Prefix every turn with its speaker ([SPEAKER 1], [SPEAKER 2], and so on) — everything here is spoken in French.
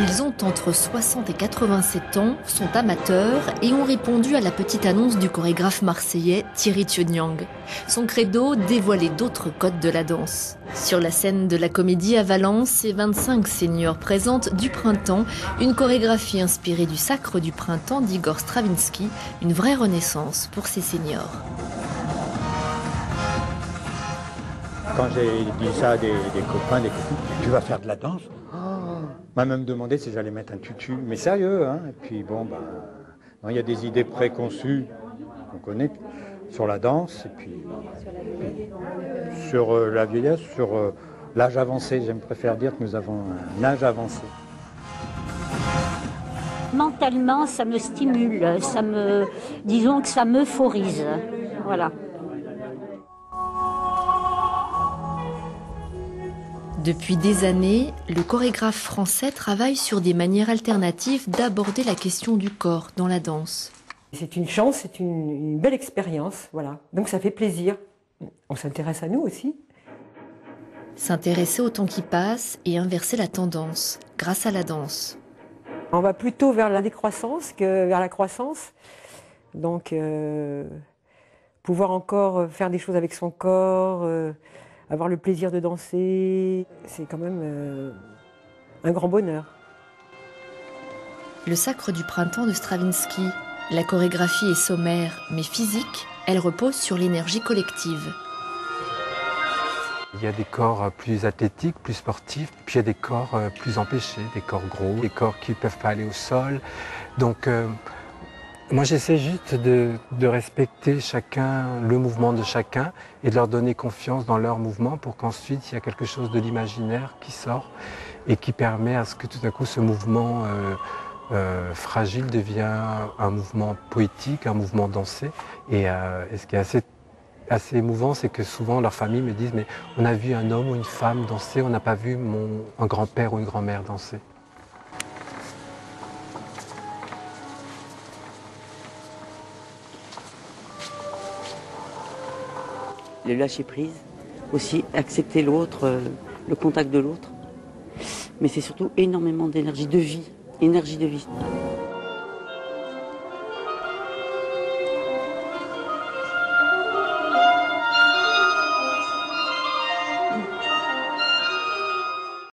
[SPEAKER 1] Ils ont entre 60 et 87 ans, sont amateurs et ont répondu à la petite annonce du chorégraphe marseillais Thierry Thionyang. Son credo, dévoiler d'autres codes de la danse. Sur la scène de la Comédie à Valence, ces 25 seniors présentent Du Printemps, une chorégraphie inspirée du Sacre du Printemps d'Igor Stravinsky, une vraie renaissance pour ces seniors.
[SPEAKER 2] Quand j'ai dit ça à des copains, des copines, tu vas faire de la danse? M'a même demandé si j'allais mettre un tutu, mais sérieux, hein. Et puis bon, non, il y a des idées préconçues qu'on connaît sur la danse, et puis sur la vieillesse, sur l'âge avancé. J'aime préférer dire que nous avons un âge avancé.
[SPEAKER 3] Mentalement, ça me stimule, disons que ça m'euphorise, voilà.
[SPEAKER 1] Depuis des années, le chorégraphe français travaille sur des manières alternatives d'aborder la question du corps dans la danse.
[SPEAKER 4] C'est une chance, c'est une belle expérience, voilà. Donc ça fait plaisir. On s'intéresse à nous aussi.
[SPEAKER 1] S'intéresser au temps qui passe et inverser la tendance grâce à la danse.
[SPEAKER 4] On va plutôt vers la décroissance que vers la croissance. Donc pouvoir encore faire des choses avec son corps, avoir le plaisir de danser, c'est quand même un grand bonheur.
[SPEAKER 1] Le Sacre du Printemps de Stravinsky. La chorégraphie est sommaire, mais physique, elle repose sur l'énergie collective.
[SPEAKER 5] Il y a des corps plus athlétiques, plus sportifs, puis il y a des corps plus empêchés, des corps gros, des corps qui ne peuvent pas aller au sol. Donc moi j'essaie juste de respecter chacun, le mouvement de chacun et de leur donner confiance dans leur mouvement pour qu'ensuite il y a quelque chose de l'imaginaire qui sort et qui permet à ce que tout à coup ce mouvement fragile devient un mouvement poétique, un mouvement dansé. Et ce qui est assez émouvant, c'est que souvent leurs familles me disent « mais on a vu un homme ou une femme danser, on n'a pas vu un grand-père ou une grand-mère danser ».
[SPEAKER 6] Le lâcher prise, aussi accepter l'autre, le contact de l'autre. Mais c'est surtout énormément d'énergie de vie, énergie de vie.